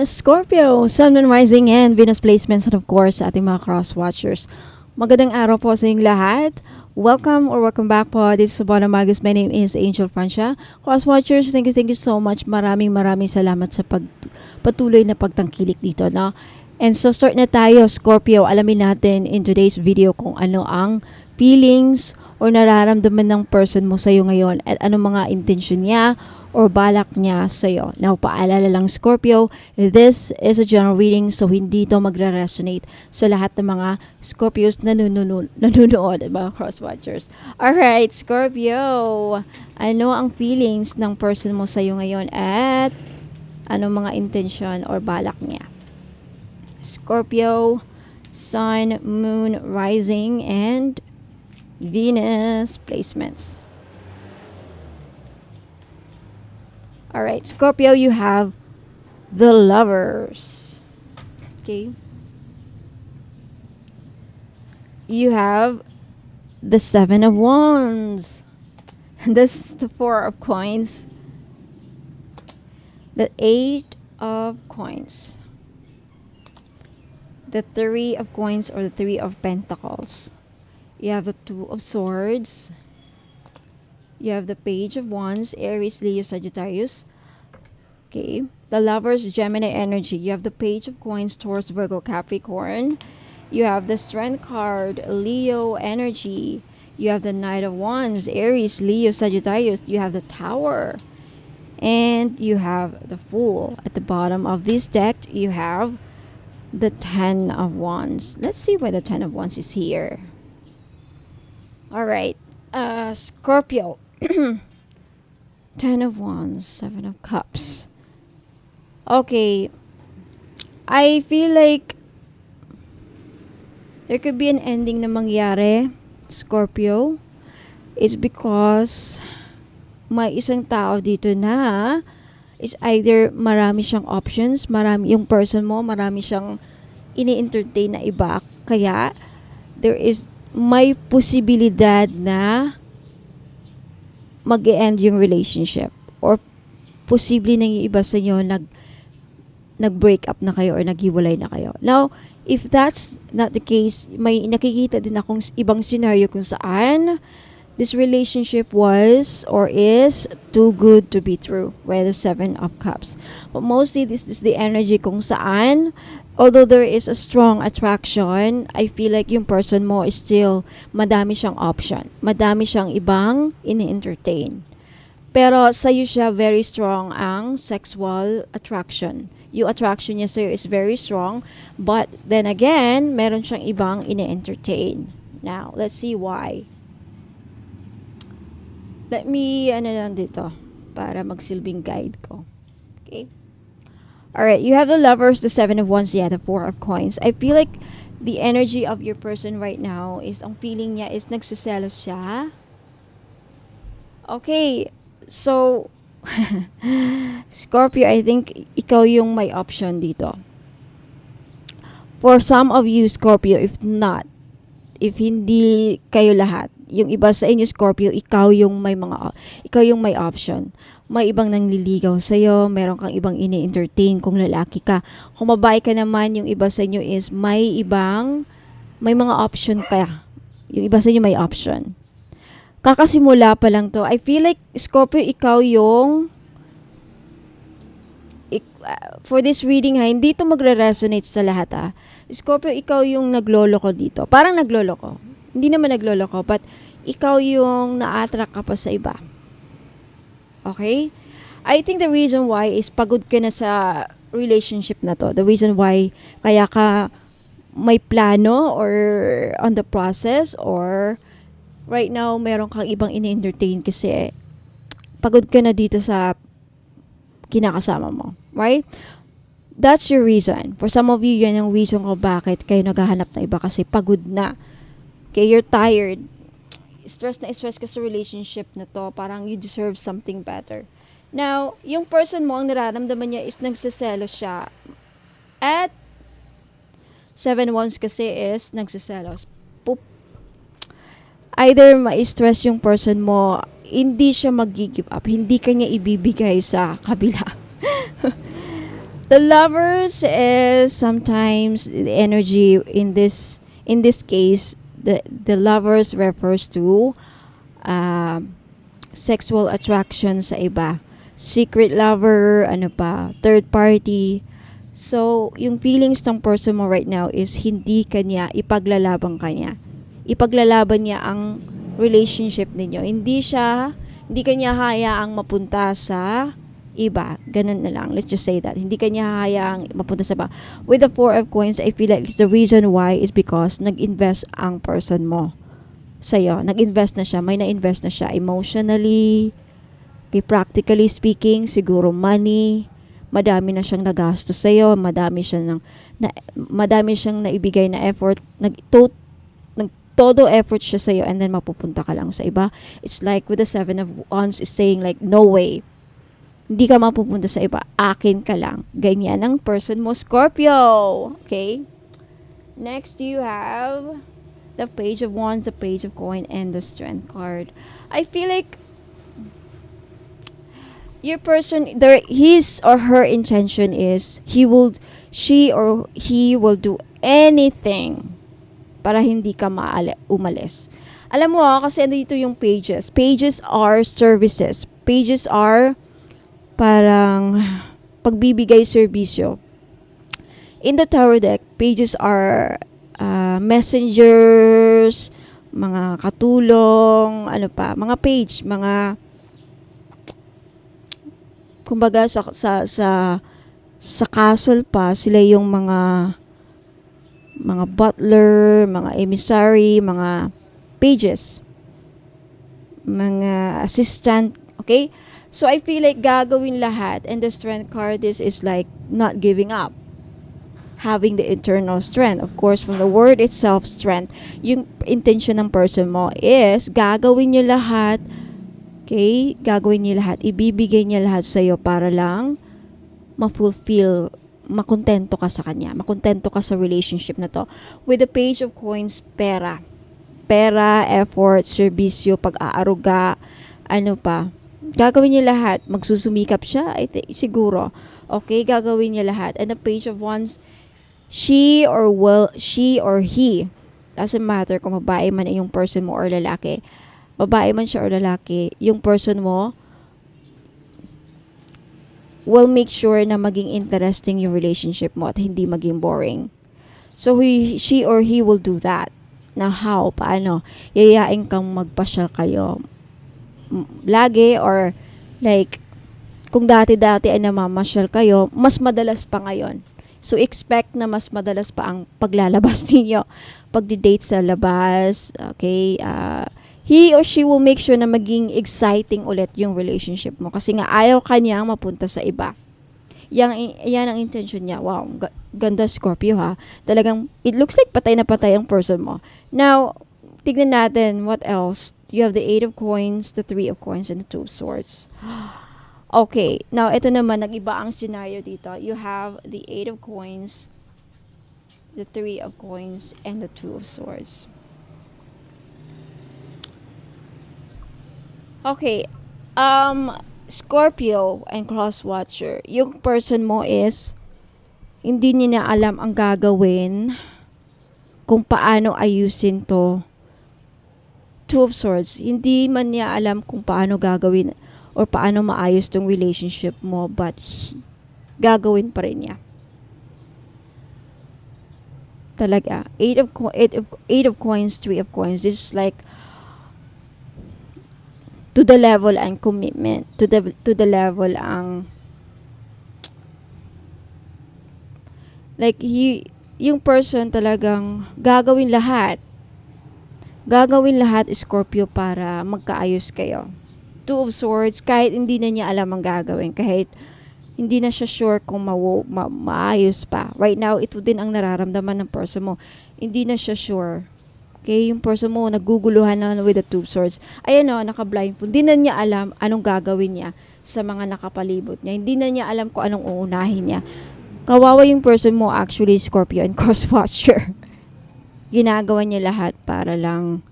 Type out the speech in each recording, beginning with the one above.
Scorpio, Sun, Moon, Rising, and Venus placements, and of course, sa ating mga cross-watchers. Magandang araw po sa inyong lahat. Welcome or welcome back po. This is Sabana Magus. My name is Angel Francia. Cross-watchers, thank you so much. Maraming salamat sa patuloy na pagtangkilik dito. No? And so, start na tayo, Scorpio. Alamin natin in today's video kung ano ang feelings or nararamdaman ng person mo sa'yo ngayon at ano mga intention niya or balak niya sa'yo. Now, paalala lang Scorpio, this is a general reading so hindi ito magre-resonate sa lahat ng mga Scorpios na nanonood at mga cross-watchers. Alright, Scorpio, ano ang feelings ng person mo sa'yo ngayon at ano mga intention or balak niya? Scorpio, Sun, Moon, Rising, and Venus placements. Alright, Scorpio, you have the Lovers. Okay. You have the Seven of Wands. This is the Four of Coins. The Eight of Coins. The Three of Coins or the Three of Pentacles. You have the Two of Swords. You have the Page of Wands, Aries, Leo, Sagittarius. Okay. The Lovers, Gemini energy. You have the Page of Coins, Taurus, Virgo, Capricorn. You have the Strength card, Leo energy. You have the Knight of Wands, Aries, Leo, Sagittarius. You have the Tower. And you have the Fool. At the bottom of this deck, you have the Ten of Wands. Let's see why the Ten of Wands is here. Alright. Scorpio. Ten of Wands, Seven of Cups. Okay. I feel like there could be an ending na mangyari, Scorpio. It's because may isang tao dito na is either marami siyang options, yung person mo, marami siyang ini-entertain na iba. Kaya, may posibilidad na mag-e-end yung relationship or posible na yung iba sa inyo nag-break up na kayo or naghiwalay na kayo. Now, if that's not the case, may nakikita din akong ibang scenario kung saan this relationship was or is too good to be true with the Seven of Cups. But mostly, this is the energy kung saan although there is a strong attraction, I feel like yung person mo is still madami siyang option. Madami siyang ibang ini-entertain. Pero sa'yo siya very strong ang sexual attraction. Yung attraction niya sa'yo is very strong. But then again, meron siyang ibang ini-entertain. Now, let's see why. Let me, lang dito, para magsilbing guide ko. Okay? Alright, you have the Lovers, the Seven of Wands, the Four of Coins. I feel like the energy of your person right now is, ang feeling niya is nagsiselos siya. Okay, so, Scorpio, I think ikaw yung may option dito. For some of you, Scorpio, if hindi kayo lahat, yung iba sa inyo, Scorpio, ikaw yung may option. May ibang nangliligaw sa'yo, meron kang ibang ini-entertain kung lalaki ka. Kung babae ka naman, yung iba sa inyo is may mga option ka. Yung iba sa inyo may option. Kakasimula pa lang to. I feel like, Scorpio, ikaw yung for this reading hindi to magre-resonate sa lahat Scorpio, ikaw yung nagloloko dito. Parang nagloloko. Hindi naman nagloloko, but ikaw yung na-attract ka pa sa iba. Okay? I think the reason why is pagod ka na sa relationship na to. The reason why kaya ka may plano or on the process or right now meron kang ibang ini-entertain kasi pagod ka na dito sa kinakasama mo. Right? That's your reason. For some of you, yan yung reason ko bakit kayo naghahanap ng iba kasi pagod na. Okay, you're tired. Stress ka sa relationship na to. Parang you deserve something better. Now, yung person mo, ang nararamdaman niya is nagsiselos siya. At Seven Wands kasi is nagsiselos. Either ma-stress yung person mo, hindi siya mag-give up. Hindi kanya ibibigay sa kabila. The lovers is sometimes the energy in this case, the lovers refers to sexual attraction sa iba. Secret lover, ano pa, third party. So, yung feelings ng person mo right now is hindi kanya, ipaglalaban kanya. Ipaglalaban niya ang relationship ninyo. Hindi kanya hayaang mapunta sa iba. Ganun na lang. Let's just say that. Hindi kanya hayaang mapunta sa iba. With the Four of Coins, I feel like the reason why is because nag-invest ang person mo sa'yo. Nag-invest na siya. May na-invest na siya emotionally. Okay, practically speaking, siguro money. Madami na siyang nagastos sa'yo. Madami siyang naibigay na effort. Todo effort siya sa'yo and then mapupunta ka lang sa iba. It's like with the Seven of Wands is saying like, no way. Hindi ka mapupunta sa iba. Akin ka lang. Ganyan ang person mo, Scorpio. Okay? Next, you have the Page of Wands, the Page of Coin, and the Strength card. I feel like your person, his or her intention is she or he will do anything para hindi ka umalis. Alam mo kasi dito yung pages. Pages are services. Pages are parang pagbibigay serbisyo. In the tarot deck, pages are messengers, mga katulong, mga page, mga kumbaga sa castle pa, sila yung mga butler, mga emissary, mga pages, mga assistant, okay? So, I feel like gagawin lahat, and the Strength card is like not giving up. Having the internal strength. Of course, from the word itself, strength, yung intention ng person mo is gagawin niya lahat, okay? Gagawin niya lahat, ibibigay niya lahat sa'yo para lang ma-fulfill, makontento ka sa kanya, makontento ka sa relationship na to. With the Page of Coins, pera, effort, serbisyo, pag-aaruga, ano pa, gagawin niya lahat. Magsusumikap siya, siguro, okay, gagawin niya lahat. And the Page of Wands, she or he, doesn't matter kung babae man yung person mo or lalaki, babae man siya or lalaki, yung person mo will make sure na maging interesting yung relationship mo at hindi maging boring. So, she or he will do that. Na how? Paano? Yayain kang magpasyal kayo lagi, or like, kung dati-dati ay namamasyal kayo, mas madalas pa ngayon. So, expect na mas madalas pa ang paglalabas ninyo. Pagdi-date sa labas, okay? He or she will make sure na maging exciting ulit yung relationship mo. Kasi nga, ayaw kanyang mapunta sa iba. Yan ang intention niya. Wow, ganda Scorpio ha. Talagang, it looks like patay na patay ang person mo. Now, tignan natin, what else? You have the Eight of Coins, the Three of Coins, and the Two of Swords. Okay, now ito naman, nag-iba ang scenario dito. You have the Eight of Coins, the Three of Coins, and the Two of Swords. Okay, Scorpio and Cross Watcher, yung person mo is hindi niya na alam ang gagawin, kung paano ayusin to. Two of Swords, hindi man niya alam kung paano gagawin or paano maayos tong relationship mo, but gagawin pa rin niya. Talaga. Eight of Coins, Three of Coins. This is like to the level and commitment, to the level ang like yung person talagang gagawin lahat Scorpio para magkaayos kayo. Two of Swords, kahit hindi na niya alam ang gagawin, kahit hindi na siya sure kung maayos pa. Right now, ito din ang nararamdaman ng person mo. Hindi na siya sure. Okay, yung person mo, naguguluhan na with the Two of Swords. Ayan o, naka-blindfold. Hindi na niya alam anong gagawin niya sa mga nakapalibot niya. Hindi na niya alam kung anong uunahin niya. Kawawa yung person mo, actually, Scorpio and Cross Watcher. Ginagawa niya lahat para lang,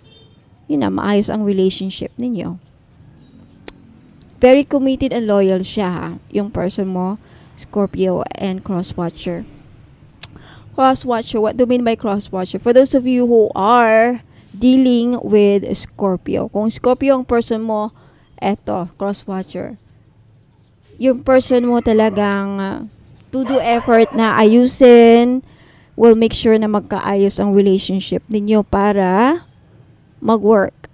maayos ang relationship ninyo. Very committed and loyal siya, ha? Yung person mo, Scorpio and cross-watcher. Cross-watcher, what do you mean by cross-watcher? For those of you who are dealing with Scorpio, kung Scorpio ang person mo, eto, cross-watcher. Yung person mo talagang to do effort na ayusin, will make sure na magkaayos ang relationship ninyo para mag-work.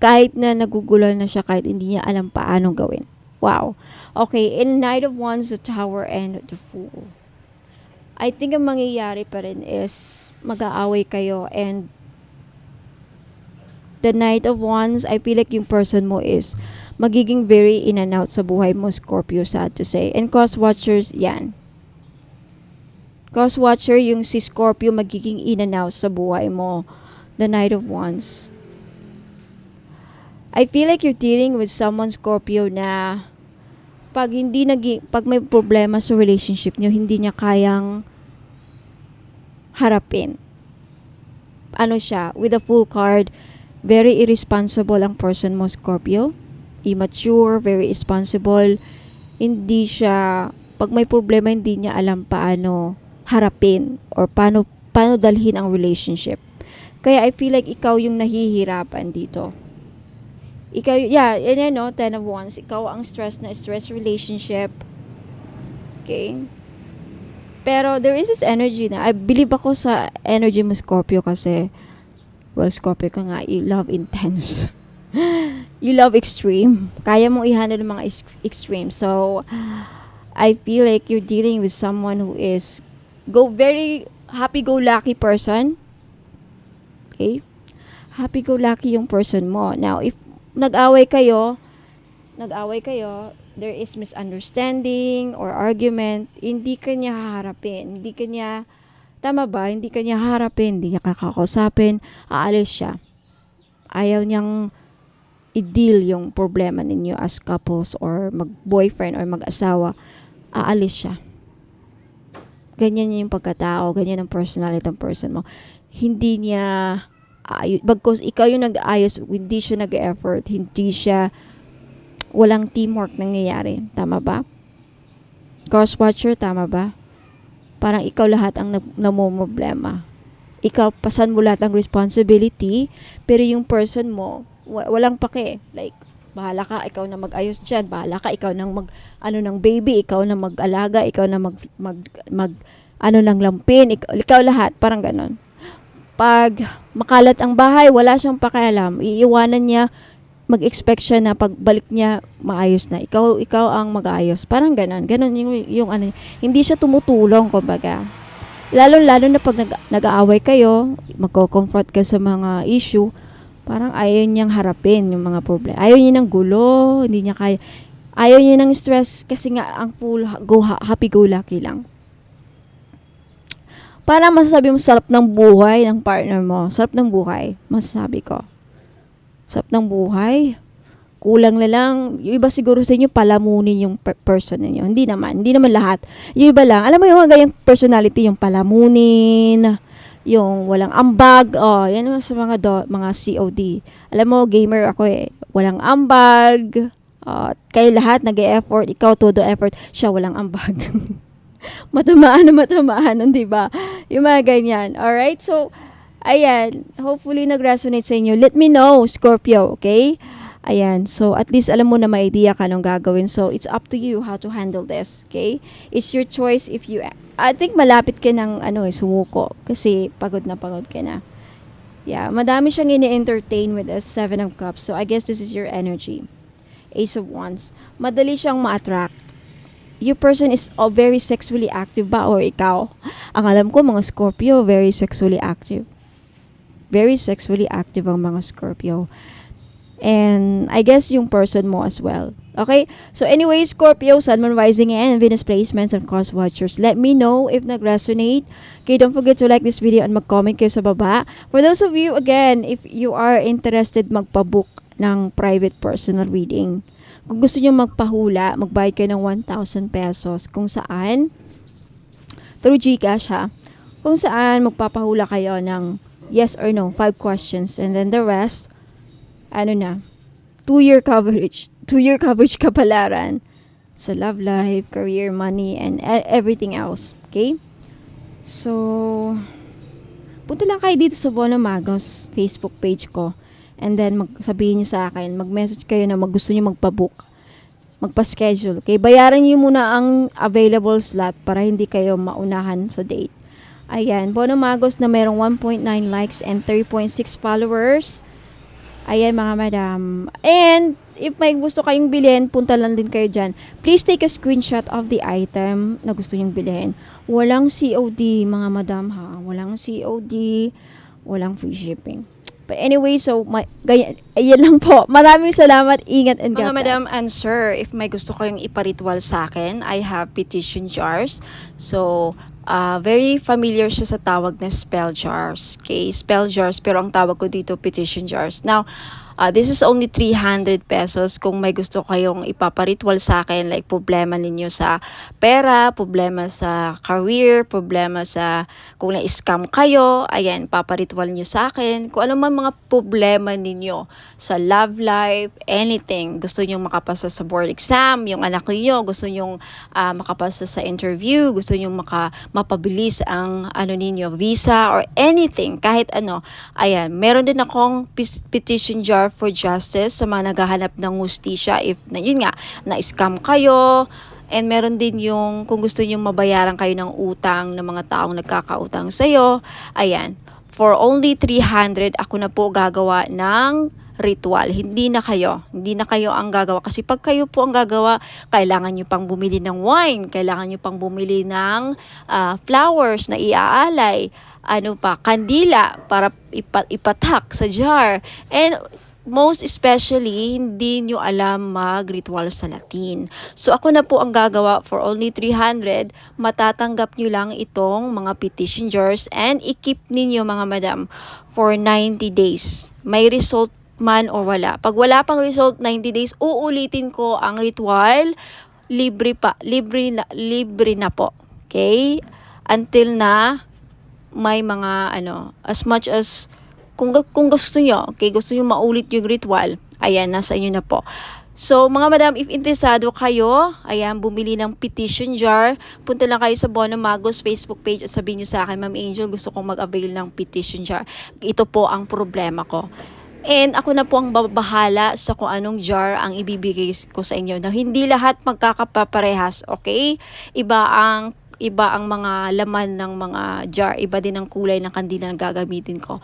Kahit na nagugulo na siya, kahit hindi niya alam paano gawin. Wow. Okay, in Knight of Wands, the Tower, and the Fool. I think ang mangyayari pa rin is mag-aaway kayo, and the Knight of Wands, I feel like yung person mo is magiging very in and out sa buhay mo, Scorpio, sad to say. And cross-watchers, yan. Cross-watcher, yung si Scorpio magiging in and out sa buhay mo. The Knight of Wands. I feel like you're dealing with someone, Scorpio, na pag may problema sa relationship niyo, hindi niya kayang harapin. Ano siya, with a full card, very irresponsible ang person mo, Scorpio. Immature, very irresponsible. Hindi siya, pag may problema, hindi niya alam paano harapin or paano dalhin ang relationship. Kaya I feel like ikaw yung nahihirapan dito. Ikaw, Ten of Wands, ikaw ang stress relationship. Okay? Pero there is this energy na, I believe ako sa energy mo, Scorpio, kasi, well, Scorpio ka nga, you love intense. You love extreme. Kaya mong i-handle ng mga extreme. So, I feel like you're dealing with someone who is very happy-go-lucky person. Okay? Happy-go-lucky yung person mo. Now, if nag-away kayo, there is misunderstanding or argument, hindi ka niya haharapin. Tama ba? Hindi ka niya haharapin, hindi niya kakausapin, aalis siya. Ayaw niyang i-deal yung problema ninyo as couples or mag-boyfriend or mag-asawa, aalis siya. Ganyan yung pagkatao, ganyan ang personality ng person mo. Hindi niya bagkus ikaw yung nag-aayos, hindi siya nag-effort, walang teamwork nangyayari. Tama ba? Cross-watcher, tama ba? Parang ikaw lahat ang namomroblema. Ikaw, pasan mo lahat ang responsibility, pero yung person mo, walang pake. Like, bahala ka, ikaw na mag-ayos dyan, bahala ka, ikaw nang ng baby, ikaw na mag-alaga, ikaw na ng lampin, ikaw lahat, parang ganon. Pag makalat ang bahay, wala siyang pakialam. Iiwanan niya, mag-expect siya na pagbalik niya, maayos na. Ikaw ang mag-ayos. Parang ganon. Ganon yung ano. Hindi siya tumutulong, kumbaga. Lalo na pag nag-aaway kayo, magko-confront ka sa mga issue, parang ayaw niyang harapin yung mga problema. Ayaw niya ng gulo, hindi niya kaya. Ayaw niya ng stress kasi nga ang full happy-go-lucky lang. Para masasabi mo sarap ng buhay ng partner mo. Sarap ng buhay, masasabi ko. Sarap ng buhay. Kulang na lang. Yung iba siguro sa inyo, palamunin yung person ninyo. Hindi naman lahat. Yung iba lang. Alam mo yung ganyang personality, yung palamunin, yung walang ambag. Yan naman sa mga COD. Alam mo, gamer ako eh. Walang ambag. Kayo lahat nag-e-effort. Ikaw todo effort. Siya walang ambag. matamaan, di ba? Yung mga ganyan. Alright? So, ayan. Hopefully, nag-resonate sa inyo. Let me know, Scorpio, okay? Ayan. So, at least alam mo na may idea ka nung gagawin. So, it's up to you how to handle this, okay? It's your choice if you... I think malapit ka ng sumuko. Kasi pagod ka na. Yeah. Madami siyang ini-entertain with the 7 of Cups. So, I guess this is your energy. Ace of Wands. Madali siyang ma-attract. Your person is very sexually active ba or ikaw? Ang alam ko, mga Scorpio, very sexually active. Very sexually active ang mga Scorpio. And I guess yung person mo as well. Okay? So anyway, Scorpio, Sun, Moon, Rising, and Venus placements and cross watchers. Let me know if nag-resonate. Okay, don't forget to like this video and mag-comment kayo sa baba. For those of you, again, if you are interested magpa-book ng private personal reading, kung gusto nyo magpahula, magbayad kayo ng 1,000 pesos. Kung saan, through GCash ha, kung saan magpapahula kayo ng yes or no, 5 questions. And then the rest, 2-year coverage kapalaran. sa love life, career, money, and everything else. Okay? So, punta lang kayo dito sa Bono Magos Facebook page ko. And then, sabihin nyo sa akin, mag-message kayo na gusto nyo magpa-book. Magpa-schedule. Okay? Bayaran nyo muna ang available slot para hindi kayo maunahan sa date. Ayan. Bono Magos na merong 1.9 likes and 3.6 followers. Ayan mga madam. And, if may gusto kayong bilhin, punta lang din kayo dyan. Please take a screenshot of the item na gusto nyong bilhin. Walang COD mga madam ha. Walang COD. Walang free shipping. But anyway, so, ayan lang po. Maraming salamat. Ingat and God bless. Mga madam and sir, if may gusto kayong iparitual sa akin, I have petition jars. So, very familiar siya sa tawag na spell jars. Okay, spell jars, pero ang tawag ko dito petition jars. Now, this is only 300 pesos kung may gusto kayong ipaparitual sa akin, like problema ninyo sa pera, problema sa career, problema sa kung na-scam kayo, ayan, paparitual niyo sa akin. Kung ano man mga problema ninyo sa love life, anything, gusto niyo makapasa sa board exam, yung anak niyo gusto niyo makapasa sa interview, gusto niyo mapabilis ang ninyo, visa or anything, kahit ano, ayan, meron din akong petition jar for justice sa mga naghahanap ng hustisya if yun nga na-scam kayo, and meron din yung kung gusto niyo mabayaran kayo ng utang ng mga taong nagkakautang sa iyo. Ayan, for only 300 ako na po gagawa ng ritual. Hindi na kayo ang gagawa, kasi pag kayo po ang gagawa, kailangan nyo pang bumili ng wine, kailangan nyo pang bumili ng flowers na iaalay, kandila para ipatak sa jar, and most especially, hindi nyo alam mag-ritual sa Latin. So, ako na po ang gagawa for only 300. Matatanggap nyo lang itong mga petition jars and i-keep ninyo mga madam for 90 days. May result man o wala. Pag wala pang result, 90 days, uulitin ko ang ritual. Libre na po. Okay? Until na may mga as much as kung gusto nyo, okay, gusto nyo maulit yung ritual, ayan, nasa inyo na po. So, mga madam, if interesado kayo, ayan, bumili ng petition jar, punta lang kayo sa Bono Magos Facebook page at sabihin nyo sa akin, Ma'am Angel, gusto kong mag-avail ng petition jar. Ito po ang problema ko. And ako na po ang babahala sa kung anong jar ang ibibigay ko sa inyo. Na hindi lahat magkakaparehas, okay? Iba ang mga laman ng mga jar, iba din ang kulay ng kandila na gagamitin ko.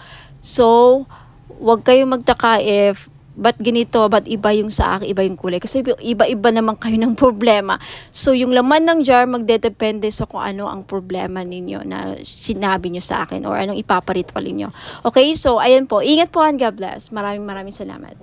So, wag kayong magtaka if ba't ganito, ba't iba yung sa akin, iba yung kulay. Kasi iba-iba naman kayo ng problema. So, yung laman ng jar magdedepende sa kung ano ang problema ninyo na sinabi nyo sa akin or anong ipaparitual ninyo. Okay, so, ayan po. Ingat po and God bless. Maraming salamat.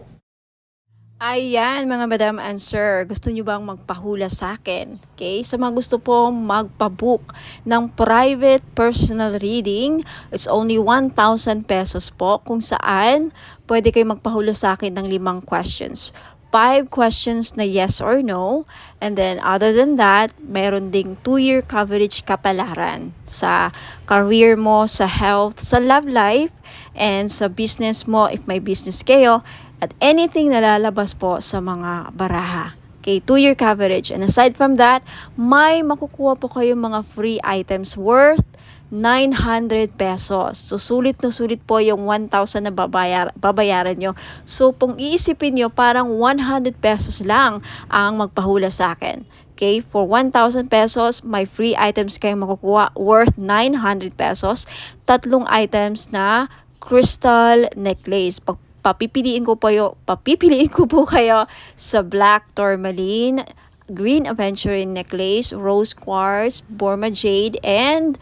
Ayan, mga madam and sir, gusto nyo bang magpahula sa akin? Okay, sa mga gusto po magpabook ng private personal reading, it's only 1,000 pesos po, kung saan pwede kayo magpahula sa akin ng 5 questions. 5 questions na yes or no, and then other than that, meron ding 2-year coverage kapalaran sa career mo, sa health, sa love life, and sa business mo if may business kayo, at anything na lalabas po sa mga baraha. Okay, 2-year coverage. And aside from that, may makukuha po kayo mga free items worth 900 pesos. So, sulit na sulit po yung 1,000 na babayaran nyo. So, kung iisipin nyo, parang 100 pesos lang ang magpahula sa akin. Okay, for 1,000 pesos, may free items kayong makukuha worth 900 pesos. 3 items na crystal necklace. Papipiliin ko po kayo sa black tourmaline, green aventurine necklace, rose quartz, Burma jade, and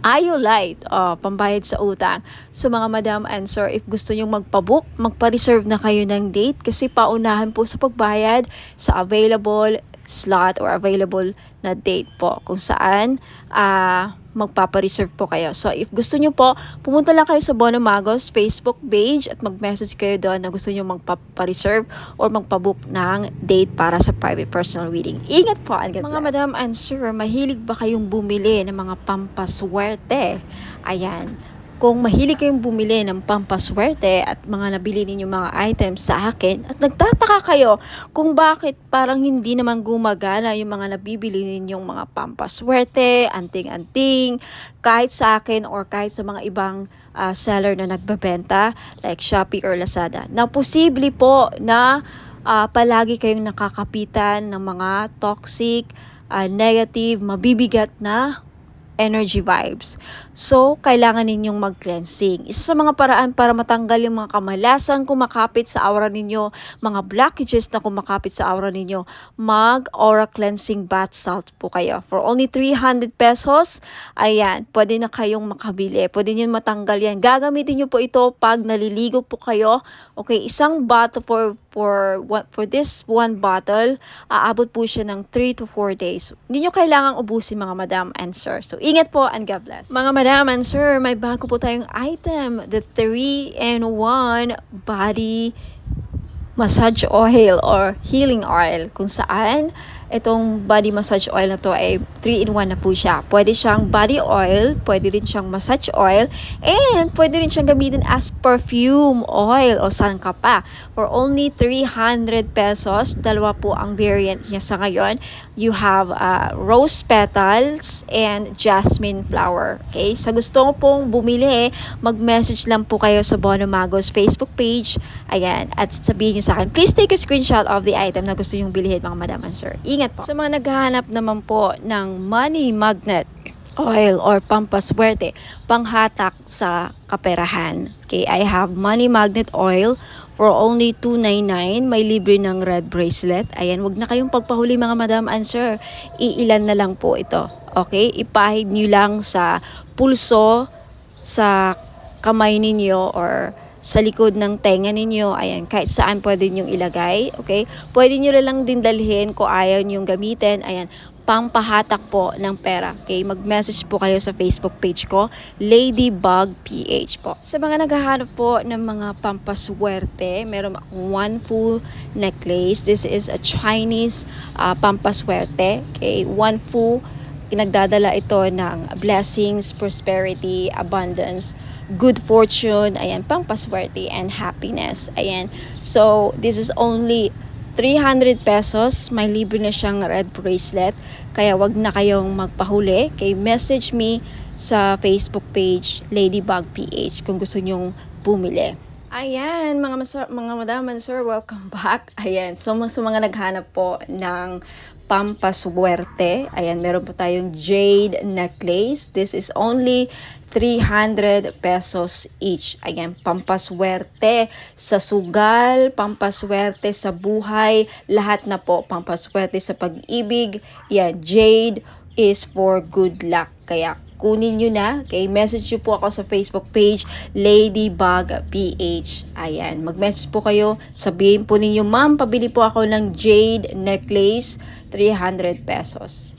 iolite, pambayad sa utang. So mga madam and sir, if gusto nyo magpabook, magpa-reserve na kayo ng date kasi paunahan po sa pagbayad sa available slot or available na date po kung saan magpapareserve po kayo. So, if gusto nyo po, pumunta lang kayo sa Bono Magos Facebook page at mag-message kayo doon na gusto nyo magpapareserve or magpabook ng date para sa private personal reading. Ingat po, and God bless. Mga madam and sir, mahilig ba kayong bumili ng mga pampaswerte? Ayan. Kung mahilig kayong bumili ng pampaswerte at mga nabili ninyong mga items sa akin at nagtataka kayo kung bakit parang hindi naman gumagana yung mga nabibili ninyong mga pampaswerte, anting-anting, kahit sa akin or kahit sa mga ibang seller na nagbebenta like Shopee or Lazada. Na posible po na palagi kayong nakakapitan ng mga toxic, negative, mabibigat na energy vibes. So, kailangan ninyong mag-cleansing. Isa sa mga paraan para matanggal yung mga kamalasan kumakapit sa aura ninyo, mga blockages na kumakapit sa aura ninyo, mag-aura cleansing bath salt po kayo. For only 300 pesos, ayan, pwede na kayong makabili. Pwede nyo matanggal yan. Gagamitin nyo po ito pag naliligo po kayo. Okay, isang bottle for this one bottle, aabot po siya ng 3 to 4 days. Hindi nyo kailangang ubusin mga madam and sir. So, ingat po and God bless. Mga madam and sir, may bago po tayong item, the 3-in-1 body massage oil or healing oil, kung saan itong body massage oil na to ay 3-in-1 na po siya. Pwede siyang body oil, pwede rin siyang massage oil, and pwede rin siyang gamitin as perfume oil o sangka pa. For only 300 pesos, dalawa po ang variant niya sa ngayon. You have rose petals and jasmine flower. Okay? Sa gusto pong bumili, mag-message lang po kayo sa Bono Magos Facebook page. Ayan. At sabihin nyo sa akin, please take a screenshot of the item na gusto nyong bilhin, mga madam and sir. Ingat po. Sa mga naghahanap naman po ng money magnet oil or pampaswerte, panghatak sa kaperahan. Okay, I have money magnet oil for only 299. May libre ng red bracelet. Ayan, wag na kayong pagpahuli mga madam and sir. Iilan na lang po ito. Okay, ipahid nyo lang sa pulso, sa kamay ninyo or sa likod ng tenga ninyo. Ayan, kahit saan pwede nyong ilagay. Okay? Pwede nyo lang din dalhin kung ayaw nyong gamitin. Ayan, pampahatak po ng pera. Okay? Mag-message po kayo sa Facebook page ko, Ladybug PH po. Sa mga naghahanap po ng mga pampaswerte, meron akong Wanfu necklace. This is a Chinese pampaswerte. Okay? Wanfu, nagdadala ito ng blessings, prosperity, abundance, good fortune, ayan, pampaswerte and happiness. Ayan. So, this is only 300 pesos. May libre na siyang red bracelet. Kaya wag na kayong magpahuli. Okay, message me sa Facebook page, Ladybug PH, kung gusto nyong bumili. Ayan, mga madam and sir, welcome back. Ayan, so sa mga naghanap po ng pampaswerte, ayan, meron po tayong jade necklace. This is only 300 pesos each. Ayan, pampaswerte sa sugal, pampaswerte sa buhay, lahat na po, pampaswerte sa pag-ibig. Yan, jade is for good luck. Kaya kunin nyo na. Okay, message nyo po ako sa Facebook page, Ladybug PH. Ayan, mag-message po kayo. Sabihin po ninyo, ma'am, pabili po ako ng jade necklace, 300 pesos.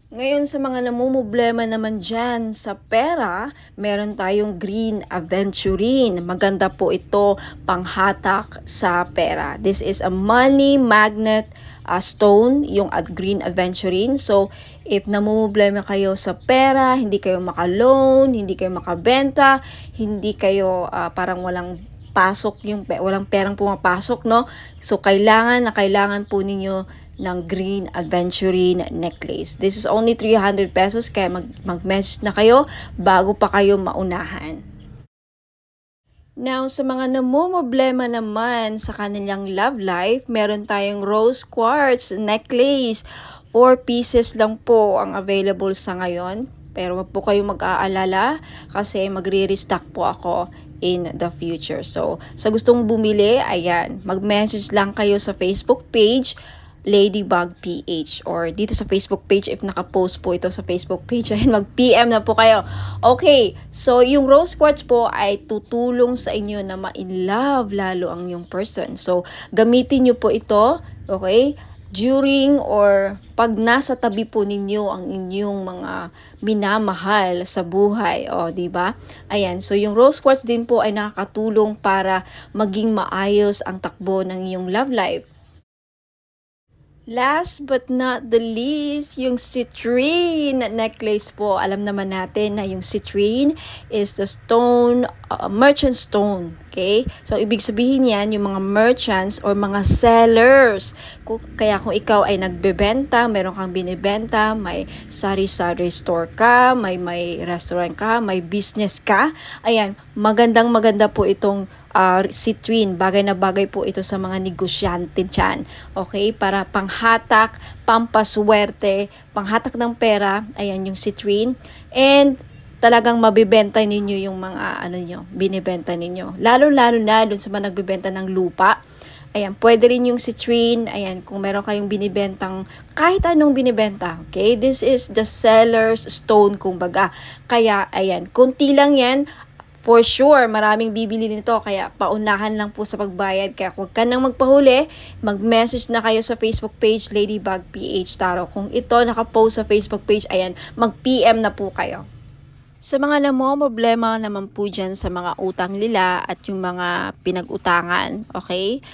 Ngayon sa mga namumblema naman dyan sa pera, meron tayong Green Aventurine. Maganda po ito panghatak sa pera. This is a money magnet stone, yung Green Aventurine. So, if namumblema kayo sa pera, hindi kayo maka-loan, hindi kayo makabenta, hindi kayo parang walang pasok, walang perang pumapasok, no? So, kailangan po ninyo ng Green Aventurine necklace. This is only 300 pesos, kaya mag-message na kayo bago pa kayo maunahan. Now, sa mga namumblema naman sa kanilang love life, meron tayong rose quartz necklace. 4 pieces lang po ang available sa ngayon. Pero wag po kayong mag-aalala kasi magre-restock po ako in the future. So, sa gustong bumili, ayan, mag-message lang kayo sa Facebook page, Ladybug PH, or dito sa Facebook page if naka-post po ito sa Facebook page, ayan, mag-PM na po kayo. Okay, so yung rose quartz po ay tutulong sa inyo na ma-in-love lalo ang yung person. So, gamitin nyo po ito, okay, during or pag nasa tabi po ninyo ang inyong mga minamahal sa buhay, o di ba? Ayan, so yung rose quartz din po ay nakakatulong para maging maayos ang takbo ng iyong love life. Last but not the least, yung citrine necklace po. Alam naman natin na yung citrine is the stone, merchant stone. Okay? So, ibig sabihin yan, yung mga merchants or mga sellers. Kaya kung ikaw ay nagbebenta, meron kang binibenta, may sari-sari store ka, may restaurant ka, may business ka, ayan, maganda po itong citrine. Bagay na bagay po ito sa mga negosyante dyan. Okay? Para panghatak, pampaswerte, panghatak ng pera. Ayan yung citrine. And talagang mabibenta ninyo yung mga binibenta ninyo. Lalo-lalo na dun sa mga nagbibenta ng lupa. Ayan, pwede rin yung citrine. Ayan, kung meron kayong binibentang kahit anong binibenta. Okay? This is the seller's stone, kumbaga. Kaya, ayan, kunti lang yan. For sure, maraming bibili nito, kaya paunahan lang po sa pagbayad. Kaya huwag ka nang magpahuli, mag-message na kayo sa Facebook page Ladybug PH Tarot. Kung ito nakapost sa Facebook page, ayan, mag-PM na po kayo. Sa mga problema naman po dyan sa mga utang nila at yung mga pinag-utangan, okay?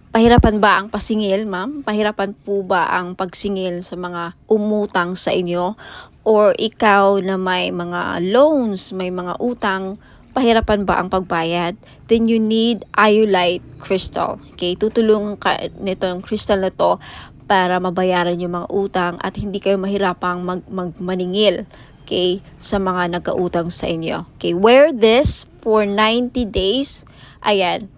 Pahirapan ba ang pasingil, ma'am? Pahirapan po ba ang pagsingil sa mga umutang sa inyo? Or ikaw na may mga loans, may mga utang, pahirapan ba ang pagbayad? Then you need iolite crystal. Okay? Tutulungan ka nito yung crystal na to para mabayaran yung mga utang at hindi kayo mahirapang magmaningil. Okay? Sa mga nagkautang sa inyo. Okay? Wear this for 90 days. Ayan.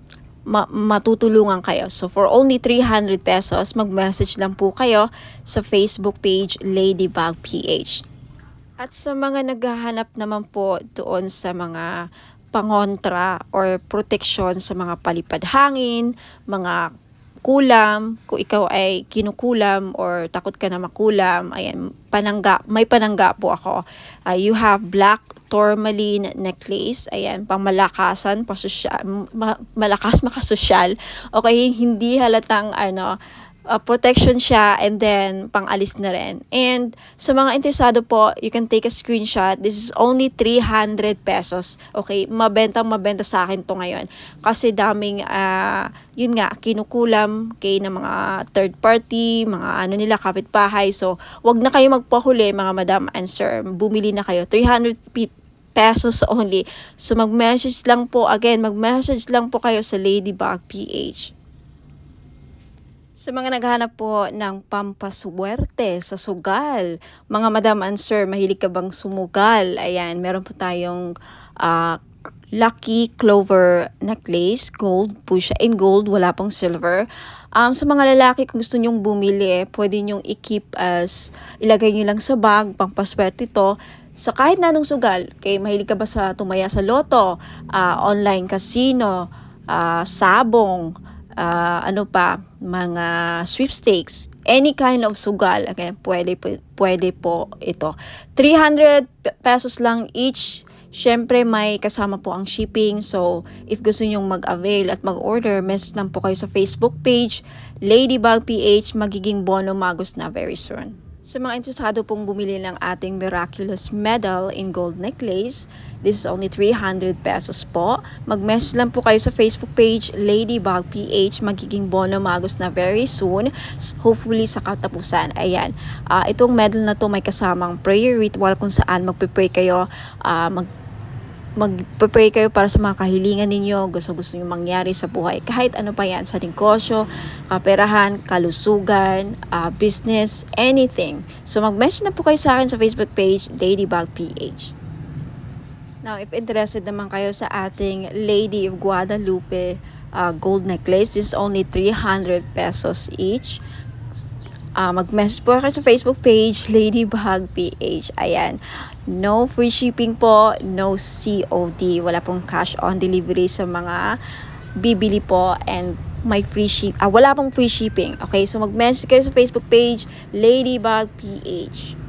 Matutulungan kayo. So, for only 300 pesos, mag-message lang po kayo sa Facebook page Ladybug PH. At sa mga naghahanap naman po doon sa mga pangontra or protection sa mga palipad hangin, mga kulam, kung ikaw ay kinukulam or takot ka na makulam, ayan, may panangga po ako. You have black tourmaline necklace, ayan, pangmalakasan, malakas makasosyal, okay, hindi halatang protection siya, and then pang-alis na rin. And sa mga interesado po, you can take a screenshot. This is only 300 pesos. Okay, mabenta sa akin to ngayon. Kasi daming, yun nga, kinukulam kay na mga third party, mga nila, kapitbahay. So, wag na kayo magpahuli, mga madam and sir. Bumili na kayo. 300 pesos only. So, mag-message lang po kayo sa Ladybug PH. Sa mga naghahanap po ng pampaswerte sa sugal, mga madam and sir, mahilig ka bang sumugal? Ayan, meron po tayong lucky clover necklace, gold po siya, in gold, wala pong silver. Sa mga lalaki, kung gusto nyong bumili, pwede nyong i-keep ilagay nyo lang sa bag, pampaswerte ito, sa kahit na anong sugal. Okay, mahilig ka ba sa tumaya sa loto, online casino, sabong, mga sweepstakes, any kind of sugal, okay, pwede po ito. 300 pesos lang each. Syempre, may kasama po ang shipping. So, if gusto nyong mag-avail at mag-order, message lang po kayo sa Facebook page, Ladybug PH, magiging bono magos na very soon. Sa mga interesado pong bumili ng ating miraculous medal in gold necklace, this is only 300 pesos po. Mag-message lang po kayo sa Facebook page, Ladybug PH, magiging bono magos na very soon, hopefully sa katapusan. Ayan, itong medal na to may kasamang prayer ritual kung saan magpe-pray kayo, magpe-pray kayo para sa mga kahilingan ninyo, gusto nyo mangyari sa buhay. Kahit ano pa yan, sa negosyo, kaperahan, kalusugan, business, anything. So, mag-message na po kayo sa akin sa Facebook page, Ladybug PH. Now, if interested naman kayo sa ating Lady of Guadalupe gold necklace, this is only 300 pesos each. Mag-message po kayo sa Facebook page, Ladybug PH. Ayan. No free shipping po, no COD. Wala pong cash on delivery sa mga bibili po, and wala pong free shipping. Okay, so mag-message kayo sa Facebook page, Ladybug PH.